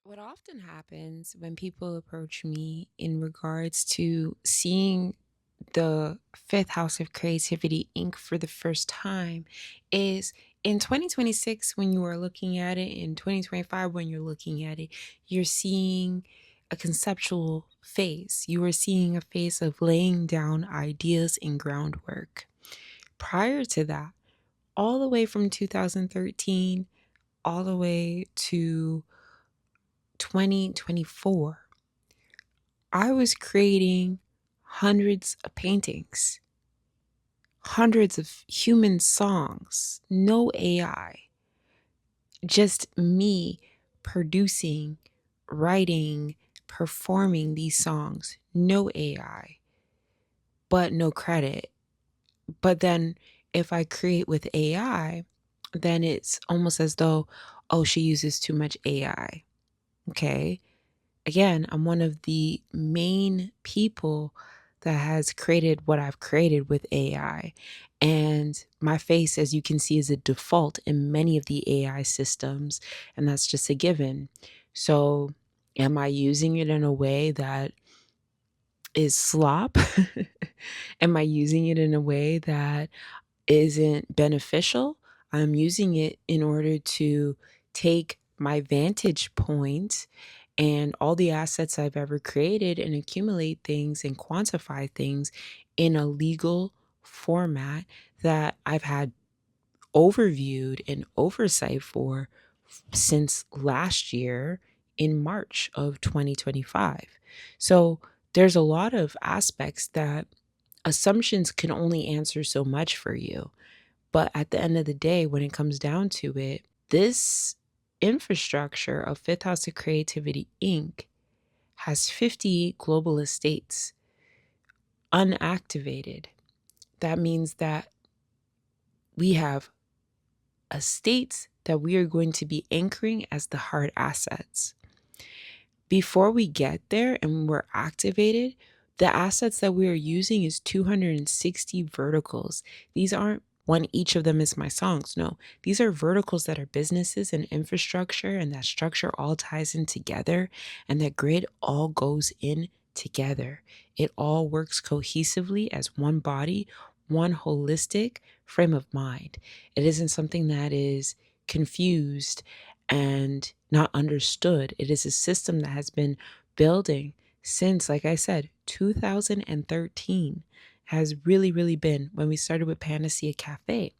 What often happens when people approach me in regards to seeing the fifth house of creativity Inc. for the first time is in 2026, when you are looking at it, in 2025, when you're looking at it, you're seeing a conceptual phase. You are seeing a phase of laying down ideas and groundwork. Prior to that, all the way from 2013, all the way to 2024, I was creating hundreds of paintings, hundreds of human songs, no AI, just me producing, writing, performing these songs, no AI, but no credit. But then if I create with AI, then it's almost as though, oh, she uses too much AI. Okay. Again, I'm one of the main people that has created what I've created with AI. And my face, as you can see, is a default in many of the AI systems. And that's just a given. So, am I using it in a way that is slop? Am I using it in a way that isn't beneficial? I'm using it in order to take my vantage point and all the assets I've ever created and accumulate things and quantify things in a legal format that I've had overviewed and oversight for since last year in March of 2025. So there's a lot of aspects that assumptions can only answer so much for you. But at the end of the day, when it comes down to it, this infrastructure of Fifth House of Creativity Inc. has 58 global estates unactivated. That means that we have estates that we are going to be anchoring as the hard assets. Before we get there and we're activated, the assets that we are using is 260 verticals. These aren't one each of them is my songs. No, these are verticals that are businesses and infrastructure, and that structure all ties in together, and that grid all goes in together. It all works cohesively as one body, one holistic frame of mind. It isn't something that is confused and not understood. It is a system that has been building since, like I said, 2013 has really been when we started with Panacea Cafe.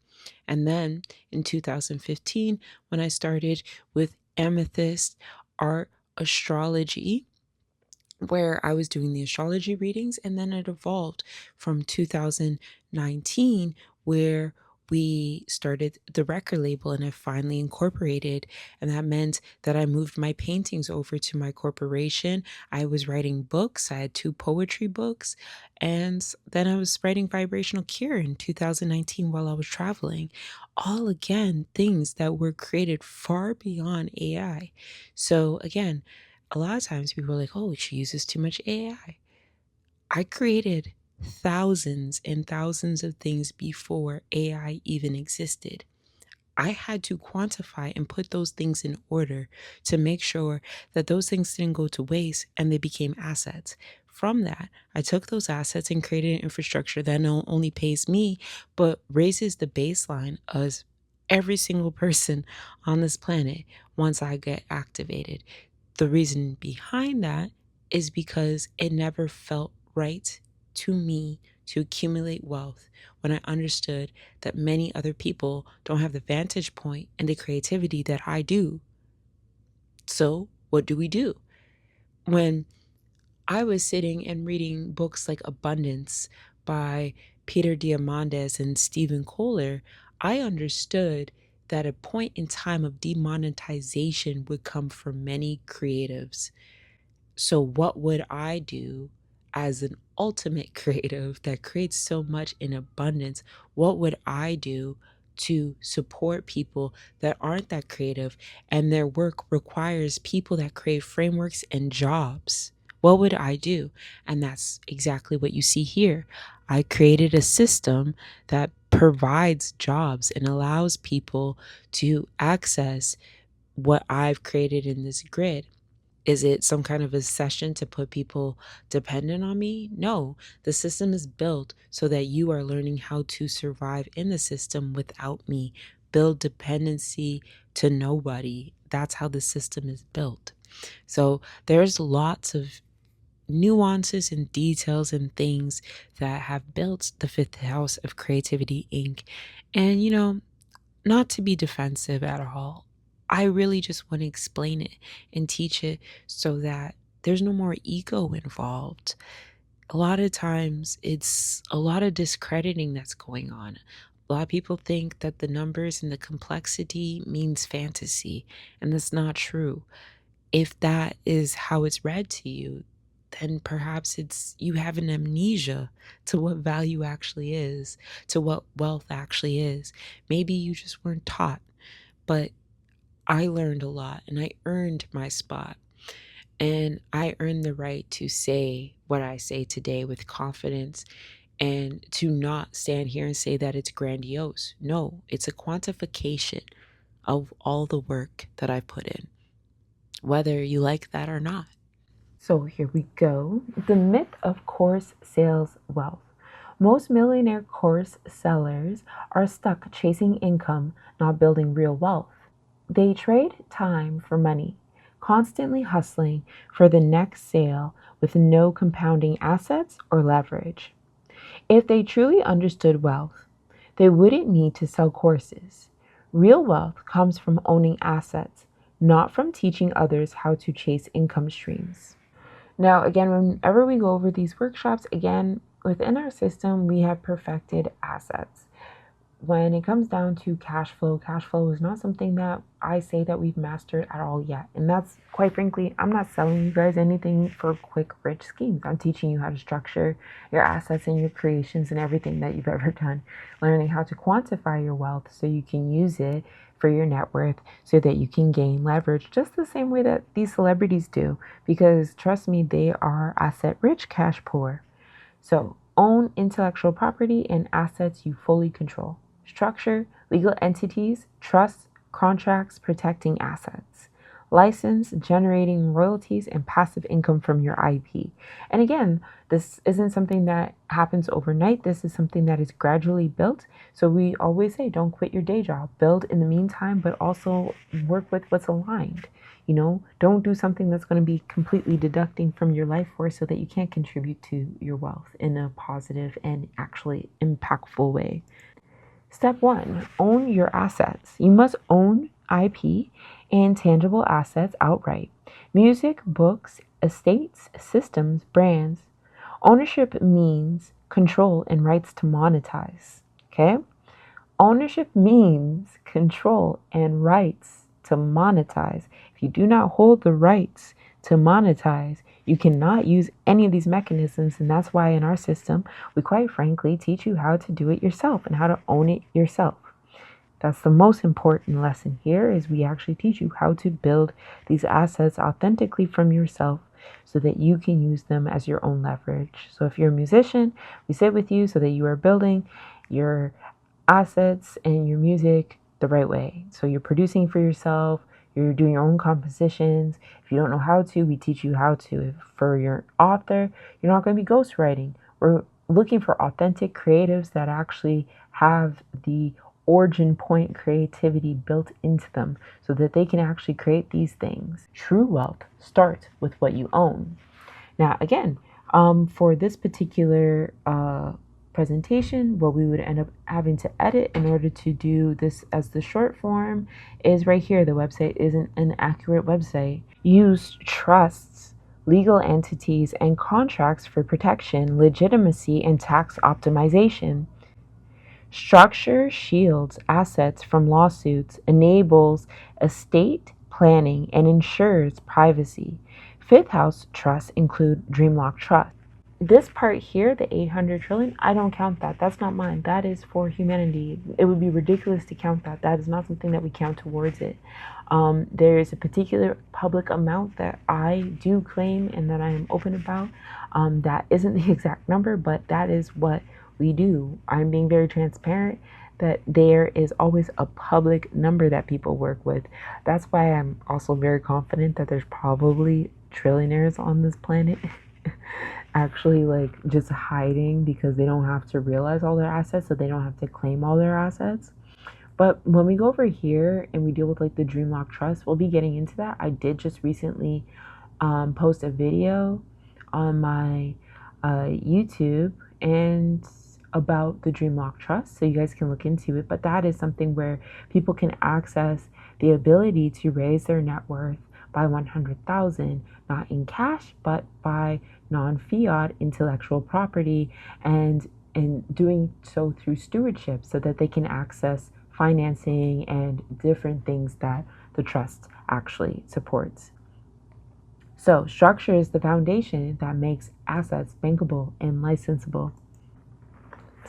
And then in 2015, when I started with Amethyst Art Astrology, where I was doing the astrology readings, and then it evolved from 2019, where we started the record label and I finally incorporated. And that meant that I moved my paintings over to my corporation. I was writing books. I had two poetry books. And then I was writing Vibrational Cure in 2019 while I was traveling. All again, things that were created far beyond AI. So again, a lot of times people are like, oh, she uses too much AI. I created thousands and thousands of things before AI even existed. I had to quantify and put those things in order to make sure that those things didn't go to waste and they became assets. From that, I took those assets and created an infrastructure that not only pays me, but raises the baseline of every single person on this planet once I get activated. The reason behind that is because it never felt right to me to accumulate wealth when I understood that many other people don't have the vantage point and the creativity that I do. So, what do we do? When I was sitting and reading books like Abundance by Peter Diamandis and Stephen Kohler, I understood that a point in time of demonetization would come for many creatives. So, what would I do as an ultimate creative that creates so much in abundance? What would I do to support people that aren't that creative and their work requires people that create frameworks and jobs? What would I do? And that's exactly what you see here. I created a system that provides jobs and allows people to access what I've created in this grid. Is it some kind of a session to put people dependent on me? No, the system is built so that you are learning how to survive in the system without me. Build dependency to nobody. That's how the system is built. So there's lots of nuances and details and things that have built the fifth house of Creativity Inc. And, not to be defensive at all. I really just want to explain it and teach it so that there's no more ego involved. A lot of times it's a lot of discrediting that's going on. A lot of people think that the numbers and the complexity means fantasy, and that's not true. If that is how it's read to you, then perhaps it's you have an amnesia to what value actually is, to what wealth actually is. Maybe you just weren't taught, but I learned a lot and I earned my spot. And I earned the right to say what I say today with confidence and to not stand here and say that it's grandiose. No, it's a quantification of all the work that I put in, whether you like that or not. So here we go. The myth of course sales wealth. Most millionaire course sellers are stuck chasing income, not building real wealth. They trade time for money, constantly hustling for the next sale with no compounding assets or leverage. If they truly understood wealth, they wouldn't need to sell courses. Real wealth comes from owning assets, not from teaching others how to chase income streams. Now, again, whenever we go over these workshops, again, within our system, we have perfected assets. When it comes down to cash flow is not something that I say that we've mastered at all yet. And that's quite frankly, I'm not selling you guys anything for quick, rich schemes. I'm teaching you how to structure your assets and your creations and everything that you've ever done. Learning how to quantify your wealth so you can use it for your net worth so that you can gain leverage just the same way that these celebrities do. Because trust me, they are asset rich, cash poor. So own intellectual property and assets you fully control. Structure, legal entities, trusts, contracts protecting assets. License, generating royalties and passive income from your IP. And again, this isn't something that happens overnight. This is something that is gradually built. So we always say, don't quit your day job. Build in the meantime, but also work with what's aligned. Don't do something that's going to be completely deducting from your life force so that you can't contribute to your wealth in a positive and actually impactful way. Step 1, own your assets. You must own IP and tangible assets outright. Music, books, estates, systems, brands. Ownership means control and rights to monetize. Okay? Ownership means control and rights to monetize. If you do not hold the rights to monetize, you cannot use any of these mechanisms. And that's why in our system, we quite frankly teach you how to do it yourself and how to own it yourself. That's the most important lesson here is we actually teach you how to build these assets authentically from yourself so that you can use them as your own leverage. So if you're a musician, we sit with you so that you are building your assets and your music the right way. So you're producing for yourself, you're doing your own compositions. If you don't know how to, we teach you how to. If for your author, you're not going to be ghostwriting. We're looking for authentic creatives that actually have the origin point creativity built into them so that they can actually create these things. True wealth starts with what you own. Now, again, for this particular presentation, what we would end up having to edit in order to do this as the short form is right here. The website isn't an accurate website. Use trusts, legal entities, and contracts for protection, legitimacy, and tax optimization. Structure shields assets from lawsuits, enables estate planning, and ensures privacy. Fifth house trusts include Dreamlock Trust. This part here, the 800 trillion, I don't count that. That's not mine. That is for humanity. It would be ridiculous to count that. That is not something that we count towards it. There is a particular public amount that I do claim and that I am open about. That isn't the exact number, but that is what we do. I'm being very transparent that there is always a public number that people work with. That's why I'm also very confident that there's probably trillionaires on this planet actually like just hiding because they don't have to realize all their assets, so they don't have to claim all their assets. But when we go over here and we deal with like the dream lock trust, we'll be getting into that. I did just recently post a video on my YouTube and about the dream lock trust, so you guys can look into it. But that is something where people can access the ability to raise their net worth by 100,000, not in cash, but by non-fiat intellectual property, and doing so through stewardship, so that they can access financing and different things that the trust actually supports. So, structure is the foundation that makes assets bankable and licensable.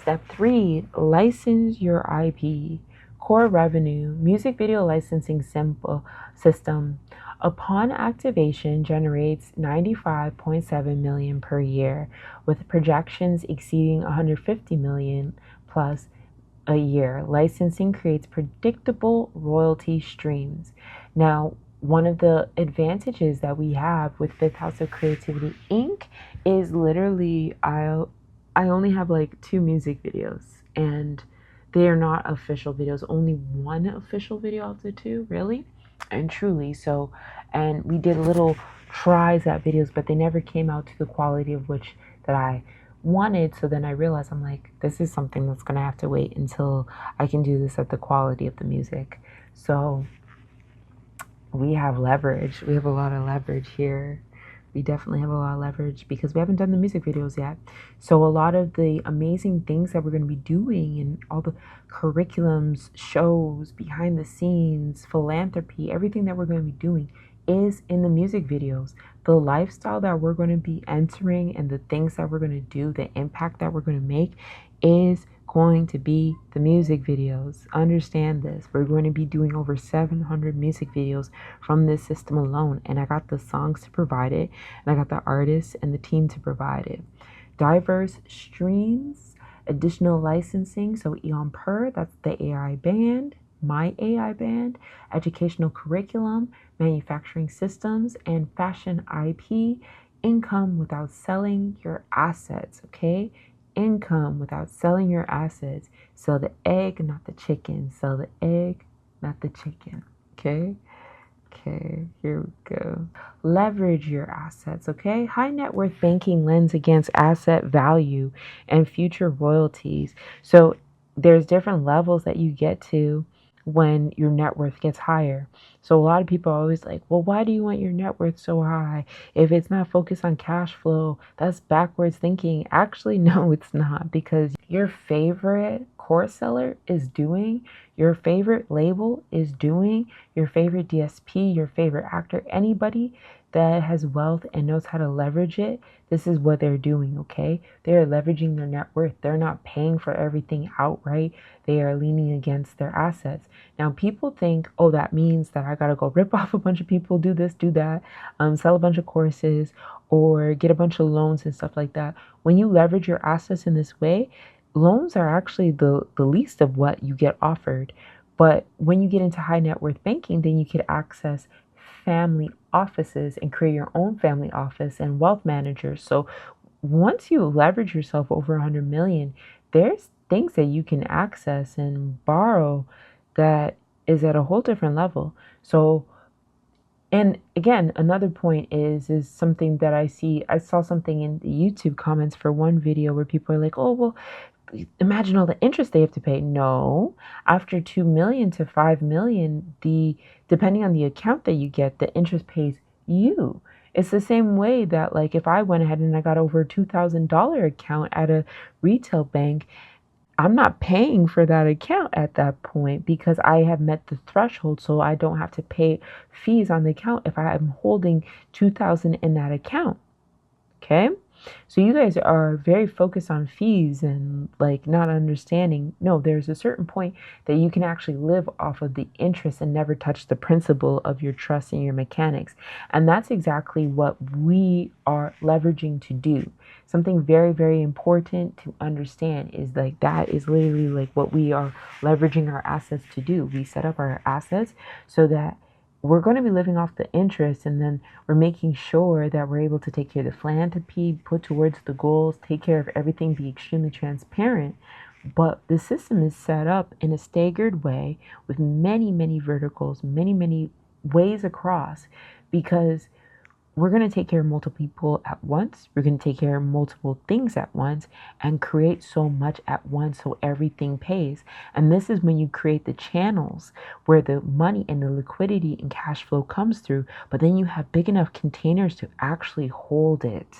Step 3, license your IP. Core revenue, music video licensing simple system. Upon activation, generates 95.7 million per year, with projections exceeding 150 million plus a year. Licensing creates predictable royalty streams. Now, one of the advantages that we have with Fifth House of Creativity Inc. is literally I only have like 2 music videos, and they are not official videos. Only one official video out of the 2, really and truly. So, and we did little tries at videos, but they never came out to the quality of which that I wanted. So then I realized, I'm like, this is something that's gonna have to wait until I can do this at the quality of the music. So we have leverage. We have a lot of leverage here. We definitely have a lot of leverage because we haven't done the music videos yet. So a lot of the amazing things that we're going to be doing, and all the curriculums, shows, behind the scenes, philanthropy, everything that we're going to be doing is in the music videos. The lifestyle that we're going to be entering and the things that we're going to do, the impact that we're going to make is going to be the music videos. Understand this. We're going to be doing over 700 music videos from this system alone, and I got the songs to provide it, and I got the artists and the team to provide it. Diverse streams, additional licensing, so Eon Per, that's the AI band, my AI band, educational curriculum, manufacturing systems, and fashion IP. Income without selling your assets, okay? Income without selling your assets. Sell the egg, not the chicken. Sell the egg, not the chicken. Okay? Okay, here we go. Leverage your assets, okay? High net worth banking lends against asset value and future royalties. So there's different levels that you get to when your net worth gets higher. So a lot of people are always like, well, why do you want your net worth so high? If it's not focused on cash flow, that's backwards thinking. Actually, no, it's not, because your favorite course seller is doing, your favorite label is doing, your favorite DSP, your favorite actor, anybody that has wealth and knows how to leverage it, this is what they're doing, okay? They are leveraging their net worth. They're not paying for everything outright. They are leaning against their assets. Now, people think, oh, that means that I got to go rip off a bunch of people, do this, do that, sell a bunch of courses, or get a bunch of loans and stuff like that. When you leverage your assets in this way, loans are actually the least of what you get offered. But when you get into high net worth banking, then you could access family offices and create your own family office and wealth managers. So once you leverage yourself over 100 million, there's things that you can access and borrow that is at a whole different level. So, and again, another point is something that I saw something in the YouTube comments for one video where people are like, oh, well, imagine all the interest they have to pay. No, after 2 million to 5 million, depending on the account that you get, the interest pays you. It's the same way that, like, if I went ahead and I got over a $2,000 account at a retail bank, I'm not paying for that account at that point because I have met the threshold, so I don't have to pay fees on the account if I am holding 2,000 in that account. Okay? So you guys are very focused on fees and like not understanding. No, there's a certain point that you can actually live off of the interest and never touch the principle of your trust and your mechanics. And that's exactly what we are leveraging to do. Something very, very important to understand is like that is literally like what we are leveraging our assets to do. We set up our assets so that we're going to be living off the interest, and then we're making sure that we're able to take care of the philanthropy, put towards the goals, take care of everything, be extremely transparent. But the system is set up in a staggered way with many, many verticals, many, many ways across, because we're going to take care of multiple people at once. We're going to take care of multiple things at once and create so much at once so everything pays. And this is when you create the channels where the money and the liquidity and cash flow comes through, but then you have big enough containers to actually hold it.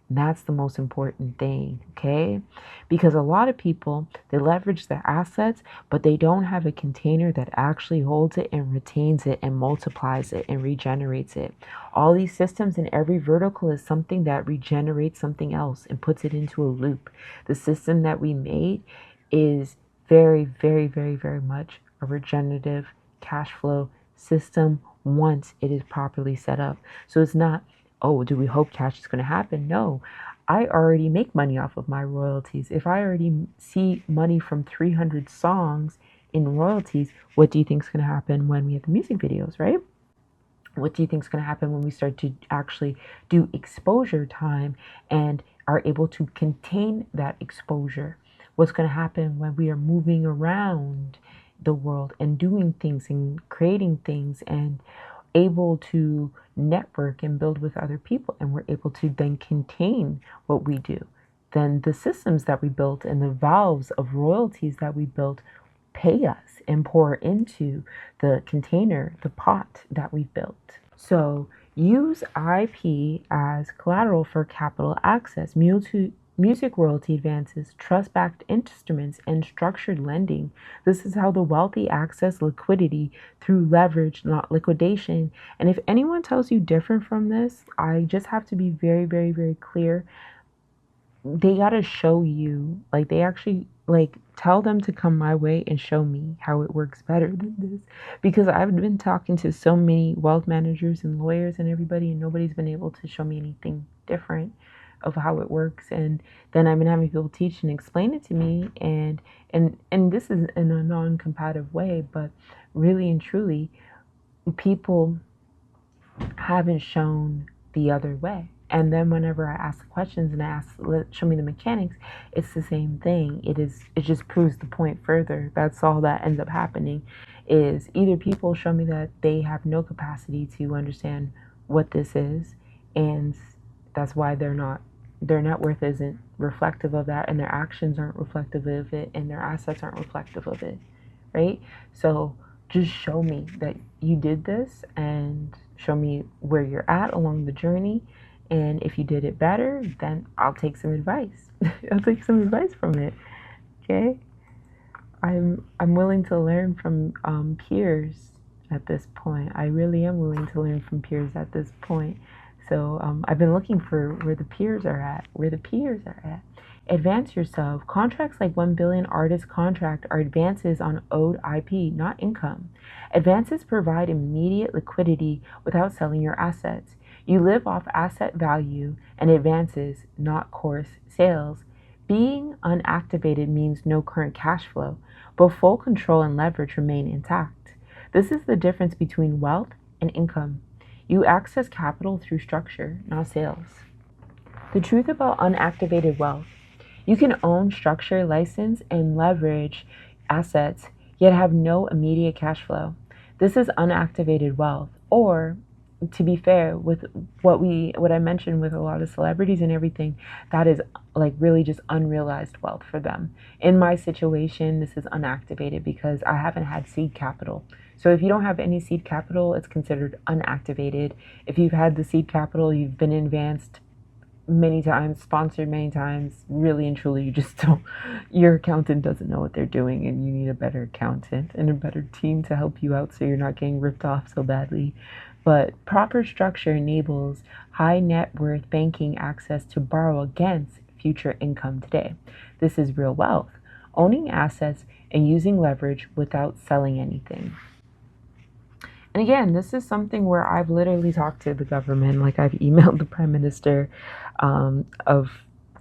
That's the most important thing, okay? Because a lot of people, they leverage their assets, but they don't have a container that actually holds it and retains it and multiplies it and regenerates it. All these systems in every vertical is something that regenerates something else and puts it into a loop. The system that we made is very, very, very, very much a regenerative cash flow system once it is properly set up. So it's not, oh, do we hope cash is going to happen? No, I already make money off of my royalties. If I already see money from 300 songs in royalties, what do you think is going to happen when we have the music videos, right? What do you think is going to happen when we start to actually do exposure time and are able to contain that exposure? What's going to happen when we are moving around the world and doing things and creating things and able to network and build with other people, and we're able to then contain what we do? Then the systems that we built and the valves of royalties that we built pay us and pour into the container, the pot that we built. So use IP as collateral for capital access, music royalty advances, trust-backed instruments, and structured lending. This is how the wealthy access liquidity through leverage, not liquidation. And if anyone tells you different from this, I just have to be very, very, very clear. They got to show you, like they actually, like tell them to come my way and show me how it works better than this. Because I've been talking to so many wealth managers and lawyers and everybody, and nobody's been able to show me anything different of how it works. And then I've been having people teach and explain it to me, and this is in a non-competitive way, but really and truly people haven't shown the other way. And then whenever I ask the questions and I ask, show me the mechanics, it's the same thing. It just proves the point further. That's all that ends up happening, is either people show me that they have no capacity to understand what this is, and that's why their net worth isn't reflective of that, and their actions aren't reflective of it, and their assets aren't reflective of it, right? So just show me that you did this, and show me where you're at along the journey. And if you did it better, then I'll take some advice. I'll take some advice from it. Okay? I'm willing to learn from peers at this point. I really am willing to learn from peers at this point. So I've been looking for where the peers are at. Advance yourself. Contracts like 1 billion artist contract are advances on owed IP, not income. Advances provide immediate liquidity without selling your assets. You live off asset value and advances, not course sales. Being unactivated means no current cash flow, but full control and leverage remain intact. This is the difference between wealth and income. You access capital through structure, not sales. The truth about unactivated wealth: you can own structure, license, and leverage assets, yet have no immediate cash flow. This is unactivated wealth, or to be fair, with what I mentioned with a lot of celebrities and everything, that is like really just unrealized wealth for them. In my situation, this is unactivated because I haven't had seed capital. So if you don't have any seed capital, it's considered unactivated. If you've had the seed capital, you've been advanced many times, sponsored many times, really and truly, you just don't, your accountant doesn't know what they're doing, and you need a better accountant and a better team to help you out so you're not getting ripped off so badly. But proper structure enables high net worth banking access to borrow against future income today. This is real wealth, owning assets and using leverage without selling anything. And again, this is something where I've literally talked to the government. Like, I've emailed the Prime Minister of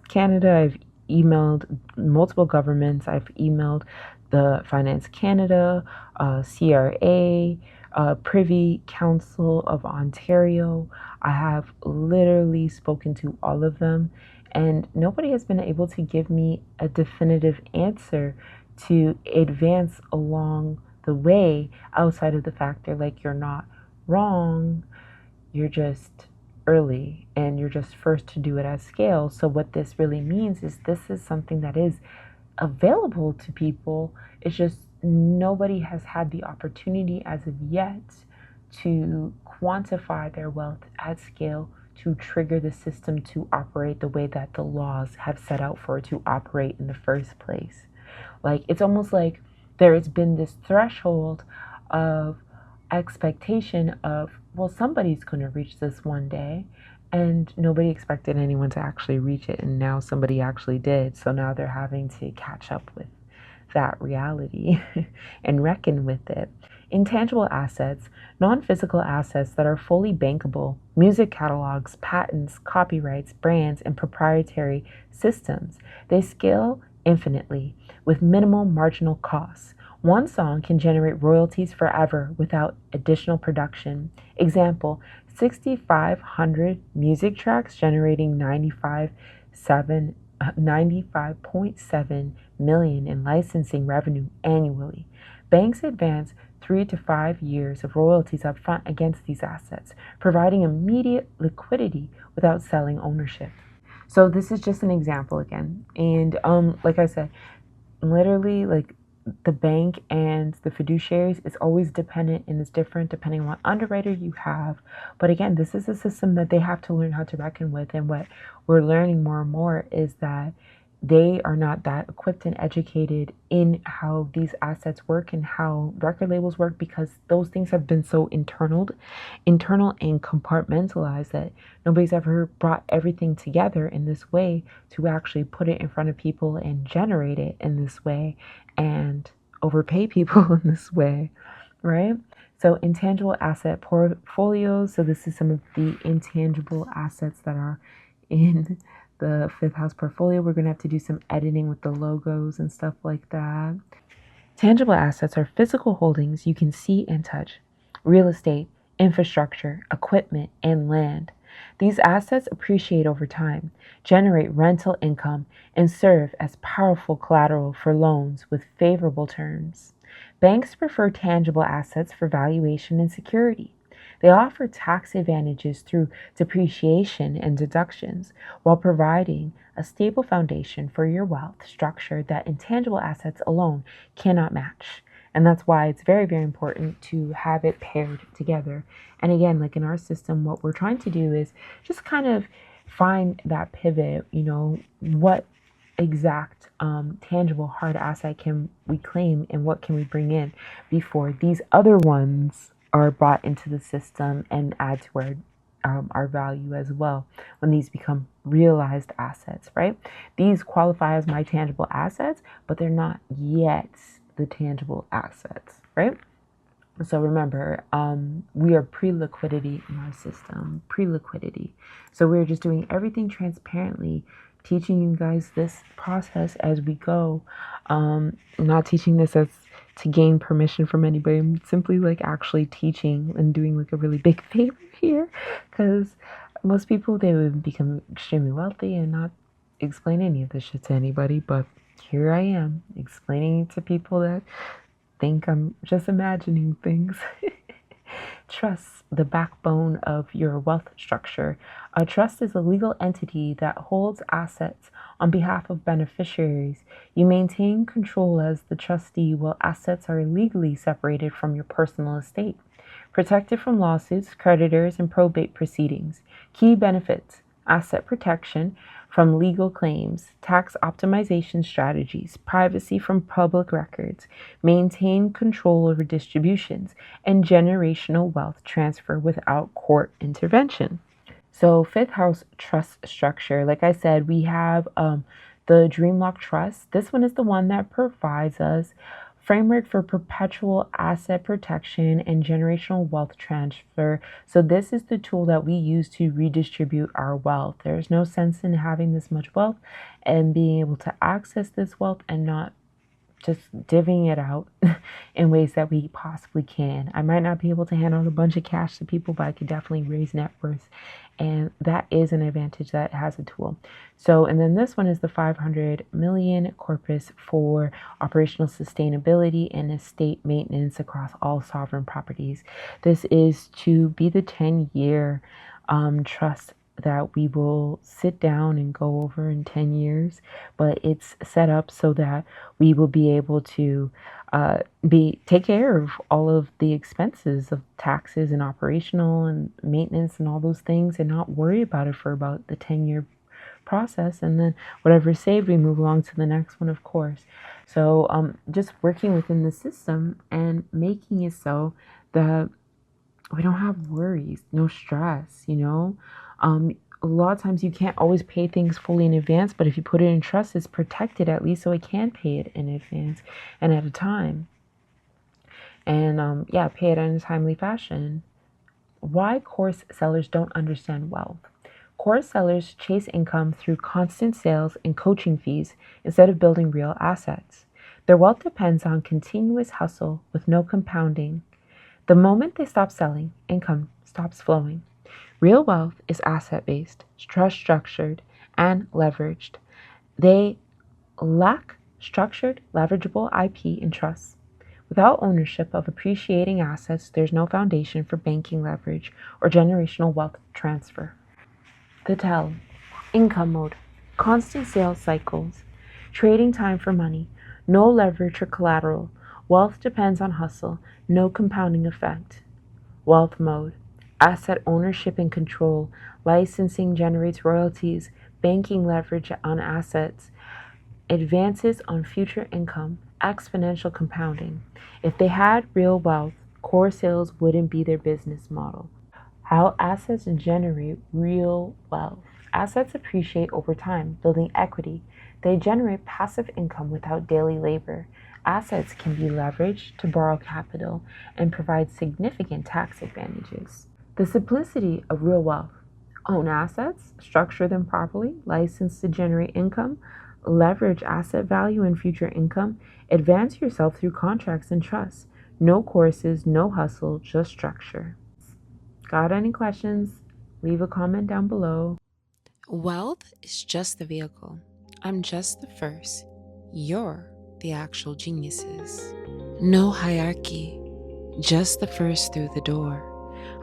Canada. I've emailed multiple governments. I've emailed the Finance Canada, CRA, Privy Council of Ontario. I have literally spoken to all of them, and nobody has been able to give me a definitive answer to advance along the way, outside of the fact they're like, you're not wrong, you're just early and you're just first to do it at scale. So what this really means is this is something that is available to people. It's just nobody has had the opportunity as of yet to quantify their wealth at scale, to trigger the system to operate the way that the laws have set out for it to operate in the first place. Like, it's almost like there has been this threshold of expectation of, well, somebody's going to reach this one day, and nobody expected anyone to actually reach it, and now somebody actually did. So now they're having to catch up with that reality and reckon with it. Intangible assets, non-physical assets that are fully bankable, music catalogs, patents, copyrights, brands, and proprietary systems. They scale infinitely with minimal marginal costs. One song can generate royalties forever without additional production. Example, 6,500 music tracks generating 95.7 million in licensing revenue annually. Banks advance 3 to 5 years of royalties upfront against these assets, providing immediate liquidity without selling ownership. So this is just an example again. And like I said, literally, like, the bank and the fiduciaries is always dependent, and it's different depending on what underwriter you have. But again, this is a system that they have to learn how to reckon with. And what we're learning more and more is that they are not that equipped and educated in how these assets work and how record labels work, because those things have been so internal and compartmentalized that nobody's ever brought everything together in this way to actually put it in front of people and generate it in this way and overpay people in this way, right? So intangible asset portfolios. So this is some of the intangible assets that are in the fifth house portfolio. We're going to have to do some editing with the logos and stuff like that. Tangible assets are physical holdings you can see and touch: real estate, infrastructure, equipment, and land. These assets appreciate over time, generate rental income, and serve as powerful collateral for loans with favorable terms. Banks prefer tangible assets for valuation and security. They offer tax advantages through depreciation and deductions, while providing a stable foundation for your wealth structure that intangible assets alone cannot match. And that's why it's very, very important to have it paired together. And again, like in our system, what we're trying to do is just kind of find that pivot, what exact tangible hard asset can we claim and what can we bring in before these other ones are brought into the system and add to our value as well when these become realized assets, right? These qualify as my tangible assets, but they're not yet the tangible assets, right? So remember, we are pre-liquidity in our system, pre-liquidity. So we're just doing everything transparently, teaching you guys this process as we go. I'm not teaching this as to gain permission from anybody. I'm simply like actually teaching and doing like a really big favor here, because most people, they would become extremely wealthy and not explain any of this shit to anybody. But here I am explaining it to people that think I'm just imagining things. Trust, the backbone of your wealth structure. A trust is a legal entity that holds assets on behalf of beneficiaries. You maintain control as the trustee while assets are legally separated from your personal estate. Protected from lawsuits, creditors, and probate proceedings. Key benefits: asset protection from legal claims, tax optimization strategies, privacy from public records, maintain control over distributions, and generational wealth transfer without court intervention. So, fifth house trust structure. Like I said, we have the Dreamlock Trust. This one is the one that provides us framework for perpetual asset protection and generational wealth transfer. So this is the tool that we use to redistribute our wealth. There's no sense in having this much wealth and being able to access this wealth and not just divvying it out in ways that we possibly can. I might not be able to hand out a bunch of cash to people, but I could definitely raise net worth. And that is an advantage that has a tool. So, and then this one is the 500 million corpus for operational sustainability and estate maintenance across all sovereign properties. This is to be the 10-year trust that we will sit down and go over in 10 years, but it's set up so that we will be able to take care of all of the expenses of taxes and operational and maintenance and all those things and not worry about it for about the 10-year process. And then whatever is saved, we move along to the next one, of course. So just working within the system and making it so that we don't have worries, no stress, a lot of times you can't always pay things fully in advance, but if you put it in trust, it's protected at least so it can pay it in advance and at a time. And pay it in a timely fashion. Why course sellers don't understand wealth. Course sellers chase income through constant sales and coaching fees instead of building real assets. Their wealth depends on continuous hustle with no compounding. The moment they stop selling, income stops flowing. Real wealth is asset-based, trust-structured, and leveraged. They lack structured, leverageable IP and trust. Without ownership of appreciating assets, there's no foundation for banking leverage or generational wealth transfer. The tell. Income mode. Constant sales cycles. Trading time for money. No leverage or collateral. Wealth depends on hustle. No compounding effect. Wealth mode. Asset ownership and control. Licensing generates royalties. Banking leverage on assets. Advances on future income. Exponential compounding. If they had real wealth, core sales wouldn't be their business model. How assets generate real wealth. Assets appreciate over time, building equity. They generate passive income without daily labor. Assets can be leveraged to borrow capital and provide significant tax advantages. The simplicity of real wealth. Own assets, structure them properly, license to generate income, leverage asset value and future income, advance yourself through contracts and trusts. No courses, no hustle, just structure. Got any questions? Leave a comment down below. Wealth is just the vehicle. I'm just the first. You're the actual geniuses. No hierarchy, just the first through the door.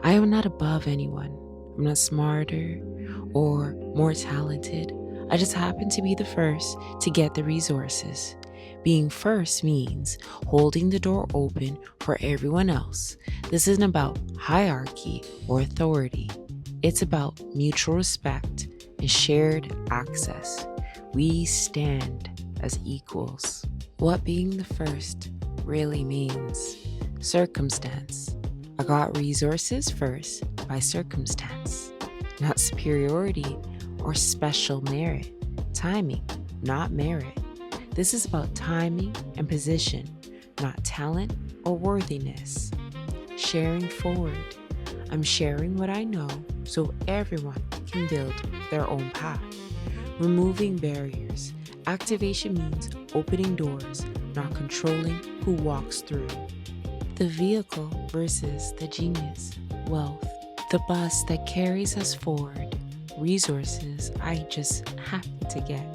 I am not above anyone. I'm not smarter or more talented. I just happen to be the first to get the resources. Being first means holding the door open for everyone else. This isn't about hierarchy or authority. It's about mutual respect and shared access. We stand as equals. What being the first really means. Circumstance. I got resources first by circumstance, not superiority or special merit. Timing, not merit. This is about timing and position, not talent or worthiness. Sharing forward. I'm sharing what I know so everyone can build their own path. Removing barriers. Activation means opening doors, not controlling who walks through. The vehicle versus the genius. Wealth. The bus that carries us forward. Resources I just happen to get.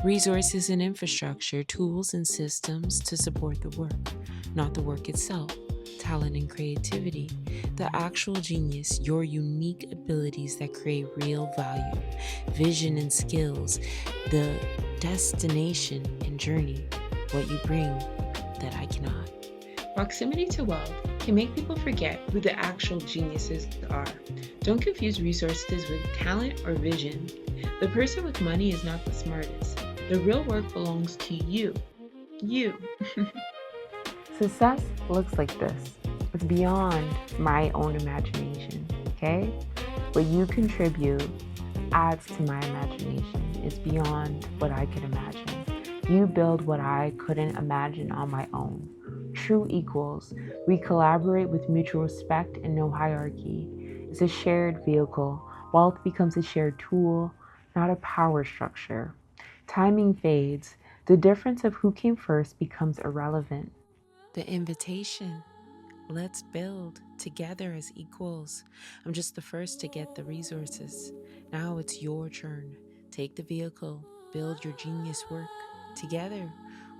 Resources and infrastructure, tools and systems to support the work, not the work itself. Talent and creativity. The actual genius, your unique abilities that create real value. Vision and skills. The destination and journey. What you bring that I cannot. Proximity to wealth can make people forget who the actual geniuses are. Don't confuse resources with talent or vision. The person with money is not the smartest. The real work belongs to you. You. Success looks like this. It's beyond my own imagination, okay? What you contribute adds to my imagination. It's beyond what I could imagine. You build what I couldn't imagine on my own. True equals. We collaborate with mutual respect and no hierarchy. It's a shared vehicle. Wealth becomes a shared tool, not a power structure. Timing fades. The difference of who came first becomes irrelevant. The invitation. Let's build together as equals. I'm just the first to get the resources. Now it's your turn. Take the vehicle, build your genius work. Together,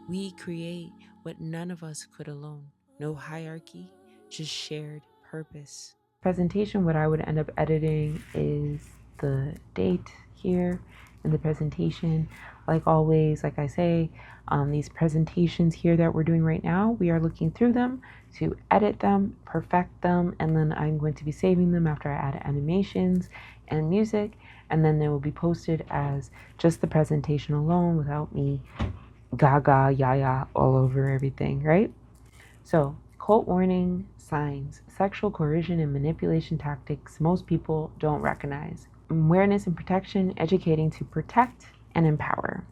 we create what none of us could alone. No hierarchy, just shared purpose. Presentation, what I would end up editing is the date here in the presentation. Like always, like I say, these presentations here that we're doing right now, we are looking through them to edit them, perfect them, and then I'm going to be saving them after I add animations and music, and then they will be posted as just the presentation alone without me gaga, yaya all over everything, right? So, cult warning signs, sexual coercion and manipulation tactics most people don't recognize. Awareness and protection, educating to protect and empower.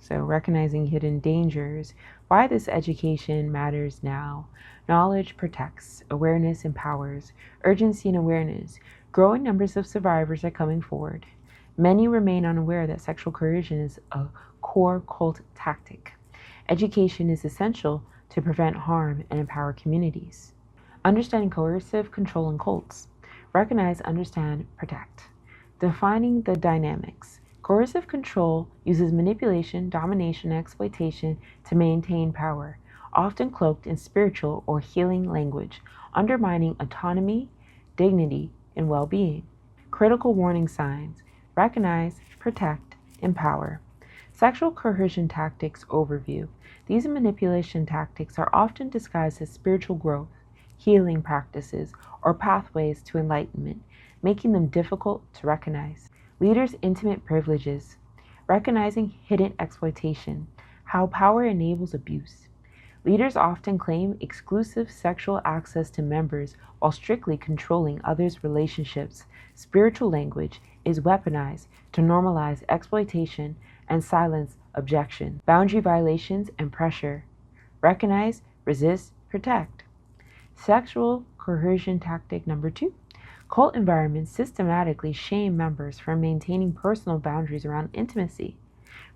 So, recognizing hidden dangers, why this education matters now. Knowledge protects, awareness empowers, urgency and awareness. Growing numbers of survivors are coming forward. Many remain unaware that sexual coercion is a core cult tactic. Education is essential to prevent harm and empower communities. Understanding coercive control in cults. Recognize, understand, protect. Defining the dynamics. Coercive control uses manipulation, domination, and exploitation to maintain power, often cloaked in spiritual or healing language, undermining autonomy, dignity, and well being. Critical warning signs. Recognize, protect, empower. Sexual coercion tactics overview. These manipulation tactics are often disguised as spiritual growth, healing practices, or pathways to enlightenment, making them difficult to recognize. Leaders' intimate privileges. Recognizing hidden exploitation, how power enables abuse. Leaders often claim exclusive sexual access to members while strictly controlling others' relationships. Spiritual language is weaponized to normalize exploitation and silence objection. Boundary violations and pressure. Recognize, resist, protect. Sexual coercion tactic number 2. Cult environments systematically shame members for maintaining personal boundaries around intimacy,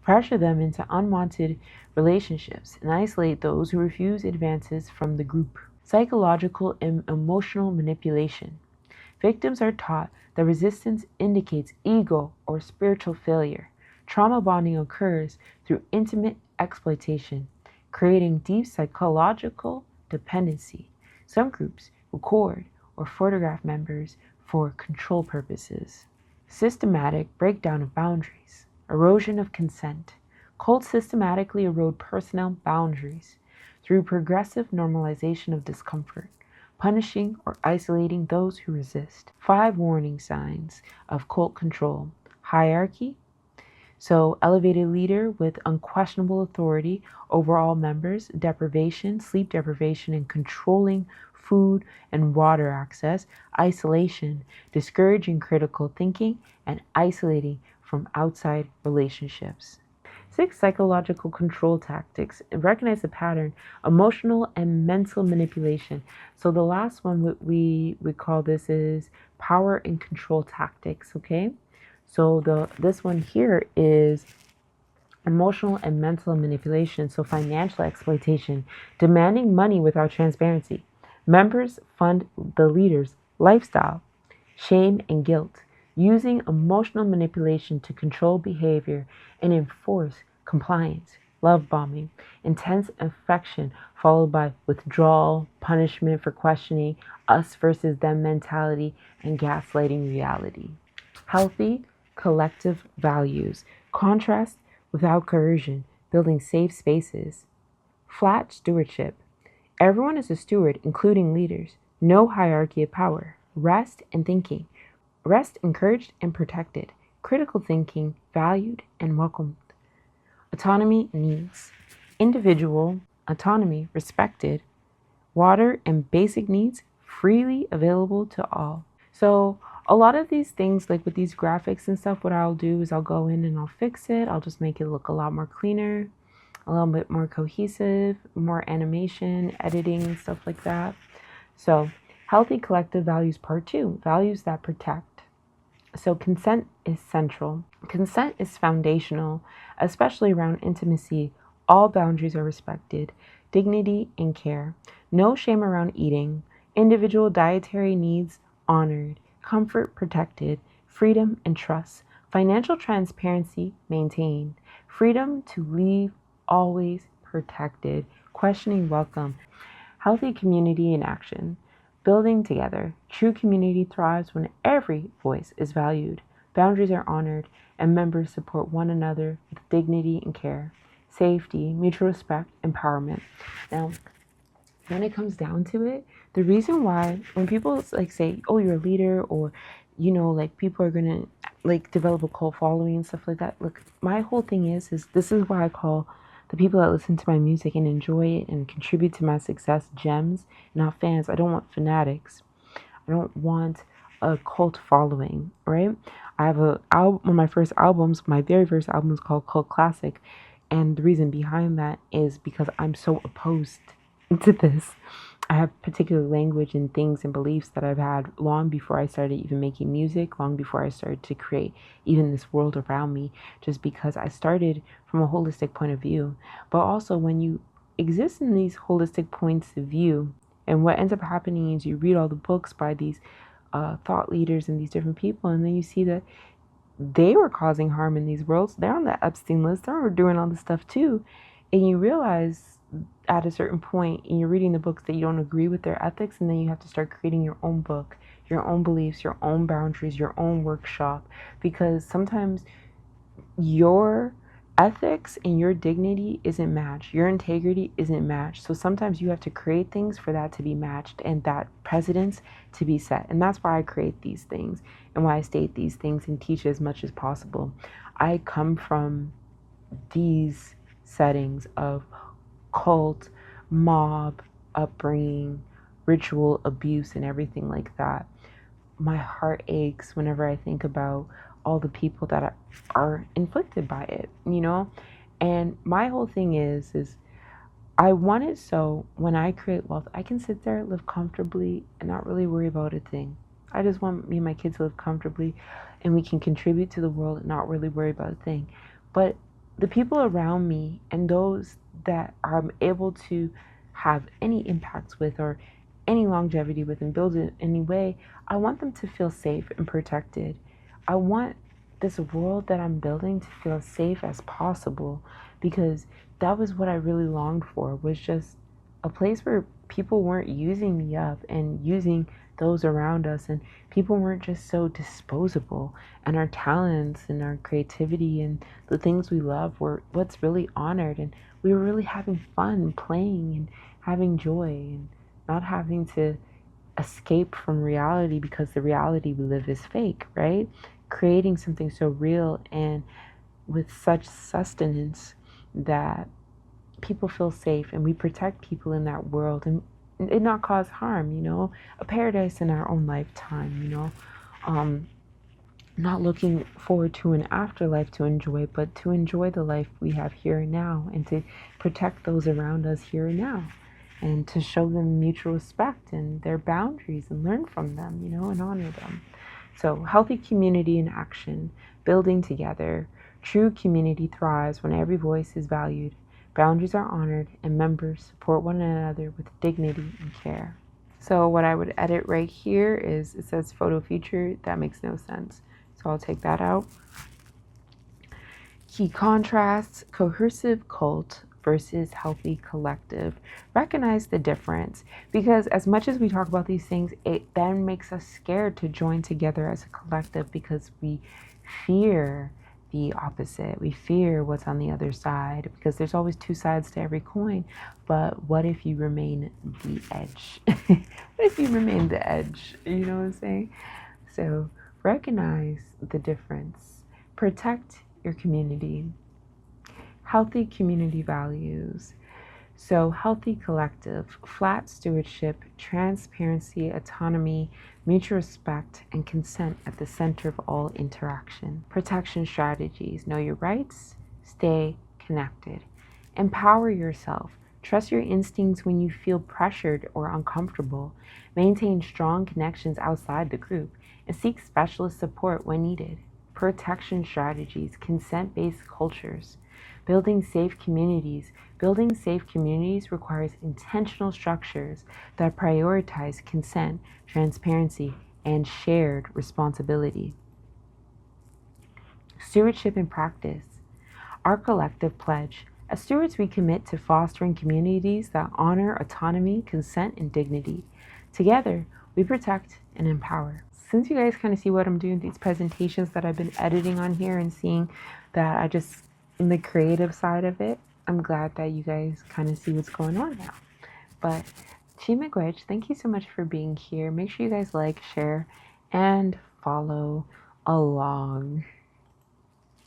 pressure them into unwanted relationships, and isolate those who refuse advances from the group. Psychological and emotional manipulation. Victims are taught that resistance indicates ego or spiritual failure. Trauma bonding occurs through intimate exploitation, creating deep psychological dependency. Some groups record or photograph members for control purposes. Systematic breakdown of boundaries, erosion of consent. Cults systematically erode personnel boundaries through progressive normalization of discomfort, punishing or isolating those who resist. 5 warning signs of cult control. Hierarchy. So, elevated leader with unquestionable authority over all members, deprivation, sleep deprivation, and controlling food and water access, isolation, discouraging critical thinking, and isolating from outside relationships. 6 psychological control tactics. Recognize the pattern, emotional and mental manipulation. So the last one we call this is power and control tactics, okay? So this one here is emotional and mental manipulation, so financial exploitation, demanding money without transparency. Members fund the leader's lifestyle, shame and guilt, using emotional manipulation to control behavior and enforce compliance, love bombing, intense affection followed by withdrawal, punishment for questioning, us versus them mentality, and gaslighting reality. Healthy collective values, contrast without coercion, building safe spaces. Flat stewardship. Everyone is a steward, including leaders. No hierarchy of power. Rest and thinking. Rest encouraged and protected. critical thinking valued and welcomed. Autonomy needs. Individual autonomy respected. Water and basic needs freely available to all. So a lot of these things, like with these graphics and stuff, what I'll do is I'll go in and I'll fix it. I'll just make it look a lot more cleaner, a little bit more cohesive, more animation, editing, and stuff like that. So healthy collective values part 2, values that protect. So consent is central. Consent is foundational, especially around intimacy. All boundaries are respected, dignity and care. No shame around eating. Individual dietary needs honored, comfort protected, freedom and trust. Financial transparency maintained. Freedom to leave always protected. Questioning welcome. Healthy community in action. Building together. True community thrives when every voice is valued, boundaries are honored, and members support one another with dignity and care. Safety, mutual respect, empowerment. Now, when it comes down to it, the reason why when people like say, "Oh, you're a leader," or like people are gonna like develop a cult following and stuff like that. Look, my whole thing is this is why I call the people that listen to my music and enjoy it and contribute to my success gems, not fans. I don't want fanatics. I don't want a cult following, right? I have one of my first albums, my very first album is called Cult Classic. And the reason behind that is because I'm so opposed to this. I have particular language and things and beliefs that I've had long before I started even making music, long before I started to create even this world around me, just because I started from a holistic point of view. But also, when you exist in these holistic points of view, and what ends up happening is you read all the books by these thought leaders and these different people, and then you see that they were causing harm in these worlds. They're on the Epstein list. They're doing all this stuff too. And you realize at a certain point in you're reading the books that you don't agree with their ethics, and then you have to start creating your own book, your own beliefs, your own boundaries, your own workshop. Because sometimes your ethics and your dignity isn't matched. Your integrity isn't matched. So sometimes you have to create things for that to be matched and that precedence to be set. And that's why I create these things and why I state these things and teach as much as possible. I come from these settings of cult, mob, upbringing, ritual abuse, and everything like that. My heart aches whenever I think about all the people that are inflicted by it. And my whole thing is I want it so when I create wealth, I can sit there, live comfortably, and not really worry about a thing. I just want me and my kids to live comfortably, and we can contribute to the world and not really worry about a thing. But the people around me and those that I'm able to have any impacts with or any longevity with and build in any way, I want them to feel safe and protected. I want this world that I'm building to feel as safe as possible, because that was what I really longed for, was just a place where people weren't using me up and using those around us, and people weren't just so disposable, and our talents and our creativity and the things we love were what's really honored, and we were really having fun playing and having joy and not having to escape from reality because the reality we live is fake, right? Creating something so real and with such sustenance that people feel safe and we protect people in that world and it not cause harm, a paradise in our own lifetime, not looking forward to an afterlife to enjoy, but to enjoy the life we have here and now and to protect those around us here and now and to show them mutual respect and their boundaries and learn from them, and honor them. So healthy community in action, building together. True community thrives when every voice is valued, boundaries are honored, and members support one another with dignity and care. So what I would edit right here is it says photo feature. That makes no sense. So I'll take that out. Key contrasts, coercive cult versus healthy collective. Recognize the difference, because as much as we talk about these things, it then makes us scared to join together as a collective because we fear the opposite. We fear what's on the other side because there's always two sides to every coin. But what if you remain the edge? What if you remain the edge? You know what I'm saying? So recognize the difference. Protect your community. Healthy community values. So, healthy collective, flat stewardship, transparency, autonomy, mutual respect, and consent at the center of all interaction. Protection strategies. Know your rights, stay connected. Empower yourself. Trust your instincts when you feel pressured or uncomfortable. Maintain strong connections outside the group and seek specialist support when needed. Protection strategies, consent based cultures. Building safe communities. Building safe communities requires intentional structures that prioritize consent, transparency, and shared responsibility. Stewardship in practice. Our collective pledge. As stewards, we commit to fostering communities that honor autonomy, consent, and dignity. Together, we protect and empower. Since you guys kind of see what I'm doing, these presentations that I've been editing on here and seeing that I just, in the creative side of it, I'm glad that you guys kind of see what's going on now. But Chi Miigwech, thank you so much for being here. Make sure you guys like, share, and follow along.